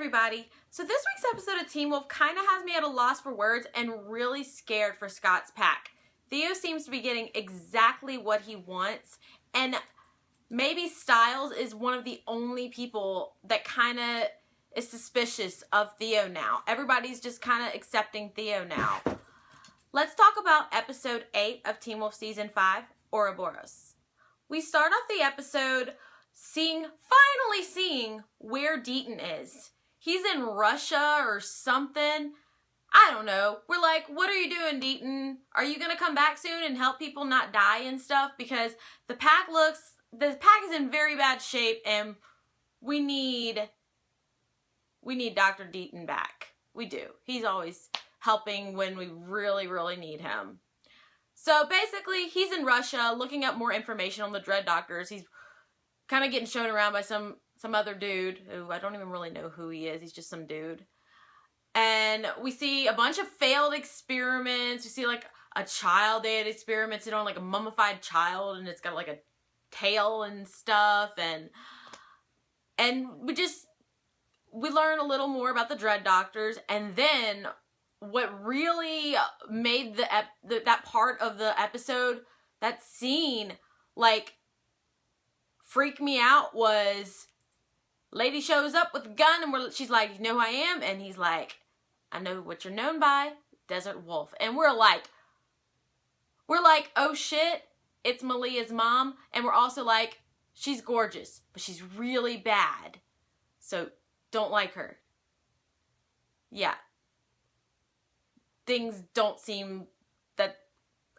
everybody. So this week's episode of Teen Wolf kind of has me at a loss for words and really scared for Scott's pack. Theo seems to be getting exactly what he wants, and maybe Styles is one of the only people that kind of is suspicious of Theo now. Everybody's just kind of accepting Theo now. Let's talk about episode 8 of Teen Wolf season 5, Ouroboros. We start off the episode finally seeing where Deaton is. He's in Russia or something. I don't know. We're like, what are you doing, Deaton? Are you going to come back soon and help people not die and stuff? Because the pack is in very bad shape and we need Dr. Deaton back. We do. He's always helping when we really, really need him. So basically, he's in Russia looking up more information on the Dread Doctors. He's kind of getting shown around by some other dude who I don't even really know who he is. He's just some dude. And we see a bunch of failed experiments. We see like a child they had experimented on, like a mummified child, and it's got like a tail and stuff. And we learn a little more about the Dread Doctors. And then what really made that part of the episode, that scene, like, freak me out was lady shows up with a gun and she's like, you know who I am? And he's like, I know what you're known by, Desert Wolf. And we're like, oh shit, it's Malia's mom. And we're also like, she's gorgeous, but she's really bad. So don't like her. Yeah. Things don't seem that,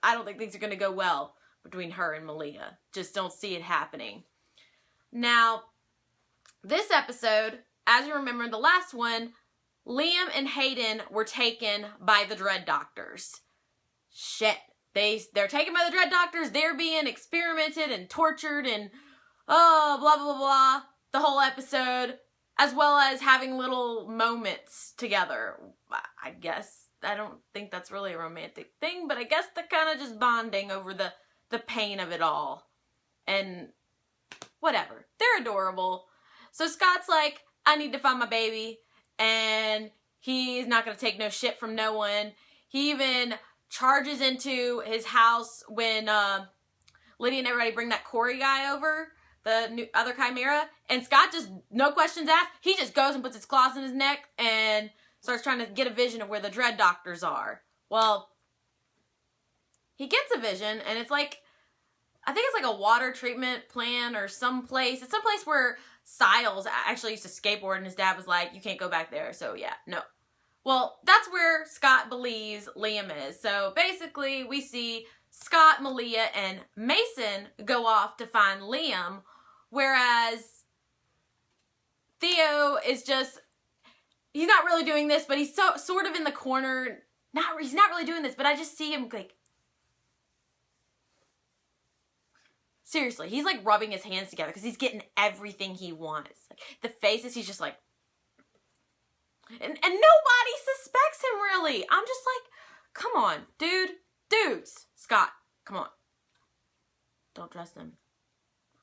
I don't think things are going to go well between her and Malia. Just don't see it happening. Now, this episode, as you remember in the last one, Liam and Hayden were taken by the Dread Doctors. Shit. They're taken by the Dread Doctors. They're being experimented and tortured and blah, blah, blah, blah. The whole episode, as well as having little moments together. I guess, I don't think that's really a romantic thing, but I guess they're kind of just bonding over the pain of it all. And whatever. They're adorable. So Scott's like, I need to find my baby. And he's not going to take no shit from no one. He even charges into his house when Lydia and everybody bring that Corey guy over, the new other Chimera. And Scott just, no questions asked, he just goes and puts his claws in his neck and starts trying to get a vision of where the Dread Doctors are. Well, he gets a vision, and it's like, I think it's like a water treatment plant or someplace. It's someplace where Styles actually used to skateboard, and his dad was like, you can't go back there. So yeah, no. Well, that's where Scott believes Liam is. So basically, we see Scott, Malia, and Mason go off to find Liam, whereas Theo is just, he's not really doing this, but he's sort of in the corner. He's not really doing this, but I just see him like, seriously, he's like rubbing his hands together because he's getting everything he wants. Like, the faces, he's just like, and nobody suspects him really. I'm just like, come on, dudes, Scott, come on. Don't trust him.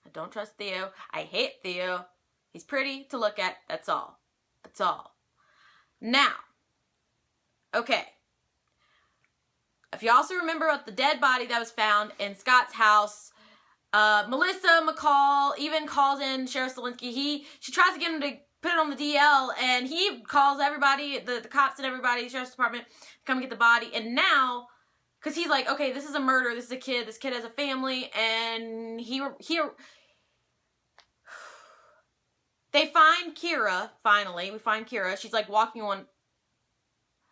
I don't trust Theo. I hate Theo. He's pretty to look at. That's all. That's all. Now, okay. If you also remember about the dead body that was found in Scott's house, Melissa McCall even calls in Sheriff Stilinski. She tries to get him to put it on the DL, and he calls everybody, the cops and everybody, the Sheriff's Department, come get the body. And now, because he's like, okay, this is a murder, this is a kid, this kid has a family, and they find Kira, finally. We find Kira. She's like walking on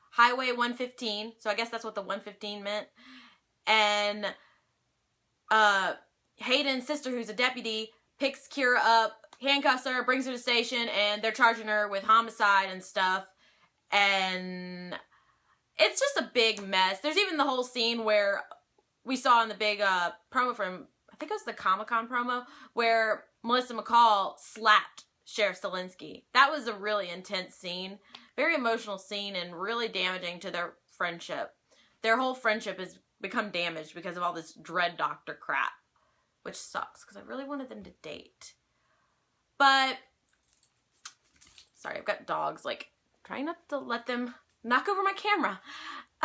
Highway 115, so I guess that's what the 115 meant. And Hayden's sister, who's a deputy, picks Kira up, handcuffs her, brings her to the station, and they're charging her with homicide and stuff. And it's just a big mess. There's even the whole scene where we saw in the big promo from, I think it was the Comic-Con promo, where Melissa McCall slapped Sheriff Stilinski. That was a really intense scene. Very emotional scene and really damaging to their friendship. Their whole friendship has become damaged because of all this Dread Doctor crap. Which sucks, because I really wanted them to date. But Sorry, I've got dogs, like, trying not to let them knock over my camera.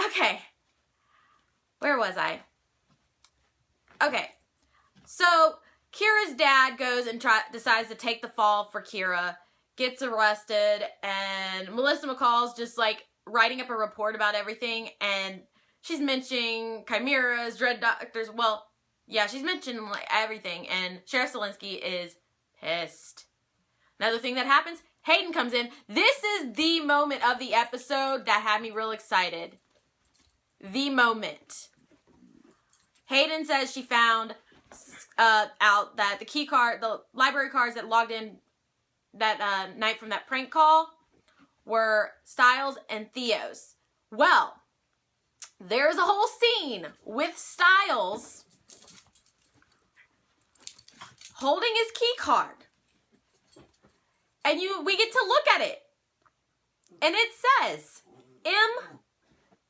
Okay. Where was I? Okay. So, Kira's dad goes and decides to take the fall for Kira, gets arrested, and Melissa McCall's just, like, writing up a report about everything, and she's mentioning chimeras, dread doctors, well, yeah, she's mentioning, like, everything, and Sheriff Stilinski is pissed. Another thing that happens, Hayden comes in. This is the moment of the episode that had me real excited. The moment. Hayden says she found out that the library cards that logged in that night from that prank call were Stiles and Theo's. Well, there's a whole scene with Stiles holding his key card. And we get to look at it. And it says, M.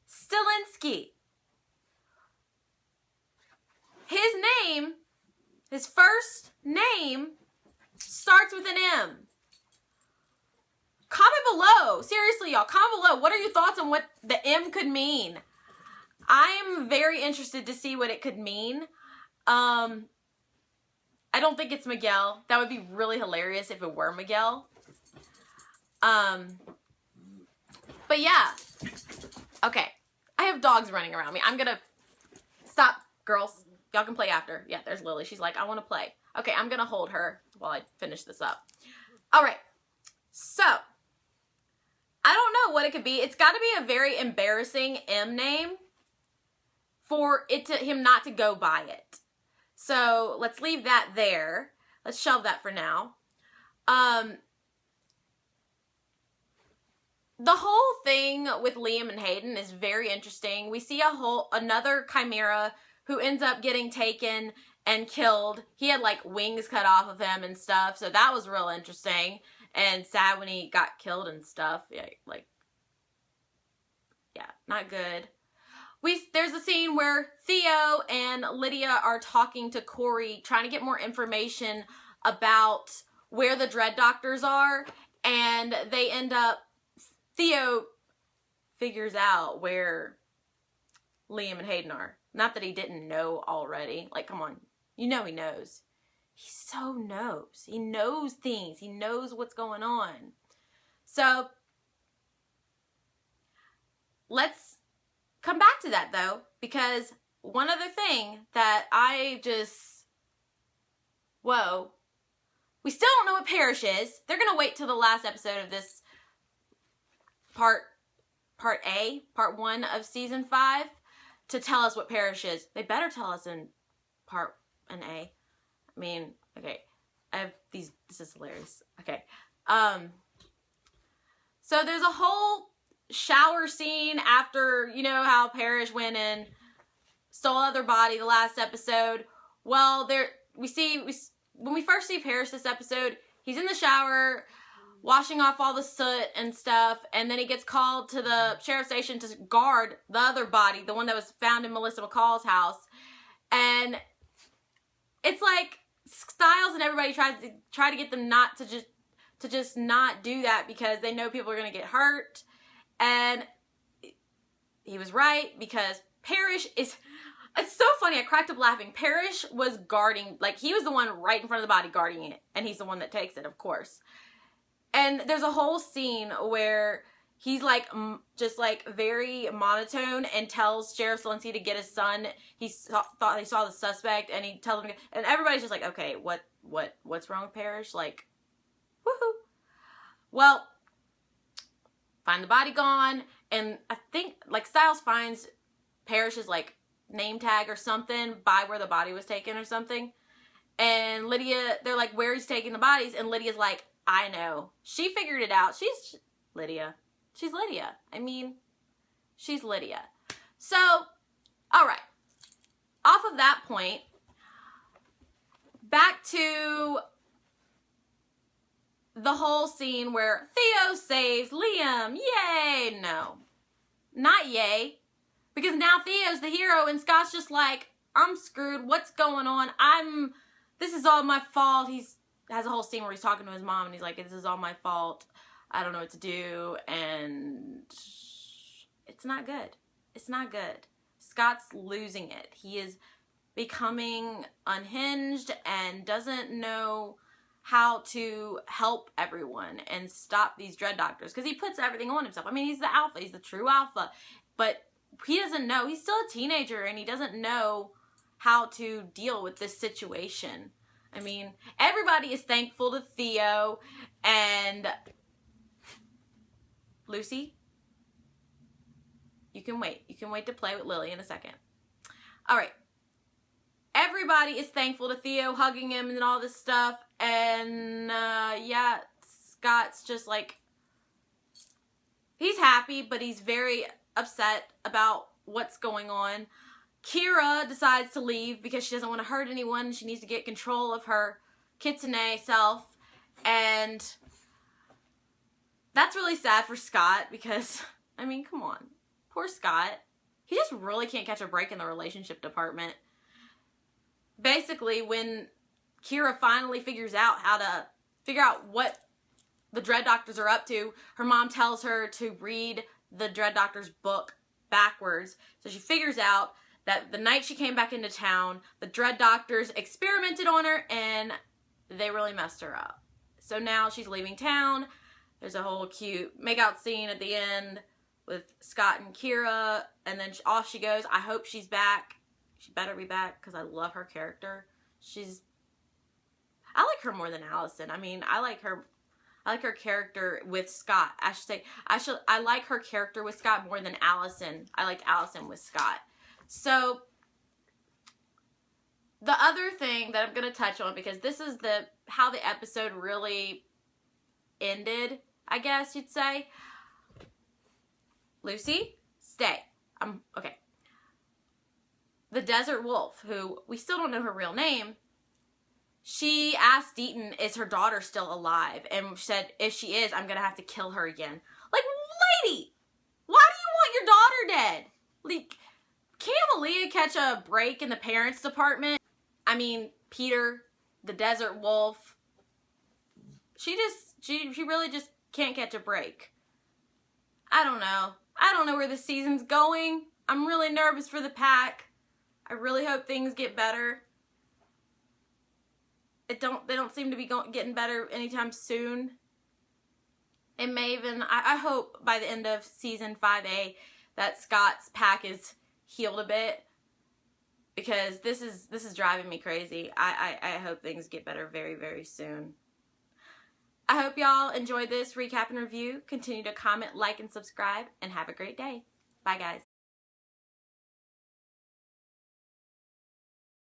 Stilinski. His name, his first name, starts with an M. Comment below. Seriously, y'all. Comment below. What are your thoughts on what the M could mean? I am very interested to see what it could mean. I don't think it's Miguel. That would be really hilarious if it were Miguel. But yeah. Okay. I have dogs running around me. I'm gonna stop, girls. Y'all can play after. Yeah, there's Lily. She's like, I want to play. Okay, I'm gonna hold her while I finish this up. Alright. So, I don't know what it could be. It's got to be a very embarrassing M name for him not to go by it. So, let's leave that there. Let's shelve that for now. The whole thing with Liam and Hayden is very interesting. We see another chimera who ends up getting taken and killed. He had, like, wings cut off of him and stuff, so that was real interesting. And sad when he got killed and stuff. Yeah, like, yeah, not good. There's a scene where Theo and Lydia are talking to Corey, trying to get more information about where the Dread Doctors are, and they end up, Theo figures out where Liam and Hayden are. Not that he didn't know already. Like, come on. You know he knows. He so knows. He knows things. He knows what's going on. So, let's come back to that, though, because one other thing that I just, whoa, we still don't know what Parrish is. They're going to wait till the last episode of this part 1 of season 5 to tell us what Parrish is. They better tell us in part A. I mean, okay, this is hilarious. Okay, so there's a whole shower scene after, you know, how Parrish went and stole other body the last episode. Well, when we first see Parrish this episode, he's in the shower, washing off all the soot and stuff, and then he gets called to the sheriff's station to guard the other body, the one that was found in Melissa McCall's house, and it's like Stiles and everybody try to get them not to just not do that because they know people are going to get hurt. And he was right, because Parrish is, it's so funny, I cracked up laughing. Parrish was guarding, like, he was the one right in front of the body guarding it, and he's the one that takes it, of course. And there's a whole scene where he's like, just like very monotone and tells Sheriff Stilinski to get his son. He thought he saw the suspect, and he tells him, and everybody's just like, okay, what's wrong with Parrish? Like, woohoo. Well, find the body gone, and I think, like, Stiles finds Parrish's, like, name tag or something by where the body was taken or something. And Lydia, they're like, where he's taking the bodies, and Lydia's like, I know. She figured it out. She's Lydia. She's Lydia. I mean, she's Lydia. So, alright. Off of that point, back to the whole scene where Theo saves Liam. Yay! No. Not yay. Because now Theo's the hero and Scott's just like, I'm screwed. What's going on? This is all my fault. Has a whole scene where he's talking to his mom and he's like, this is all my fault. I don't know what to do, and it's not good. It's not good. Scott's losing it. He is becoming unhinged and doesn't know how to help everyone and stop these dread doctors, because he puts everything on himself. I mean, he's the alpha. He's the true alpha. But he doesn't know. He's still a teenager, and he doesn't know how to deal with this situation. I mean, everybody is thankful to Theo, and Lucy, you can wait. You can wait to play with Lily in a second. All right. Everybody is thankful to Theo, hugging him and all this stuff. And, yeah, Scott's just like, he's happy, but he's very upset about what's going on. Kira decides to leave because she doesn't want to hurt anyone. She needs to get control of her kitsune self. And that's really sad for Scott because, I mean, come on. Poor Scott. He just really can't catch a break in the relationship department. Basically, when Kira finally figures out how to figure out what the Dread Doctors are up to, her mom tells her to read the Dread Doctor's book backwards. So she figures out that the night she came back into town, the Dread Doctors experimented on her and they really messed her up. So now she's leaving town. There's a whole cute makeout scene at the end with Scott and Kira, and then off she goes. I hope she's back. She better be back because I love her character. I like her more than Allison. I mean, I like her character with Scott. I should say, I like her character with Scott more than Allison. I like Allison with Scott. So, the other thing that I'm going to touch on, because this is how the episode really ended, I guess you'd say. Lucy, stay. Okay. The Desert Wolf, who we still don't know her real name, she asked Deaton, is her daughter still alive? And said, if she is, I'm going to have to kill her again. Like, lady, why do you want your daughter dead? Like, can't Malia catch a break in the parents department? I mean, Peter, the Desert Wolf, she really just can't catch a break. I don't know. I don't know where this season's going. I'm really nervous for the pack. I really hope things get better. They don't seem to be getting better anytime soon. It may even, I hope by the end of season 5A that Scott's pack is healed a bit, because this is driving me crazy. I hope things get better very, very soon. I hope y'all enjoyed this recap and review. Continue to comment, like, and subscribe, and have a great day. Bye, guys.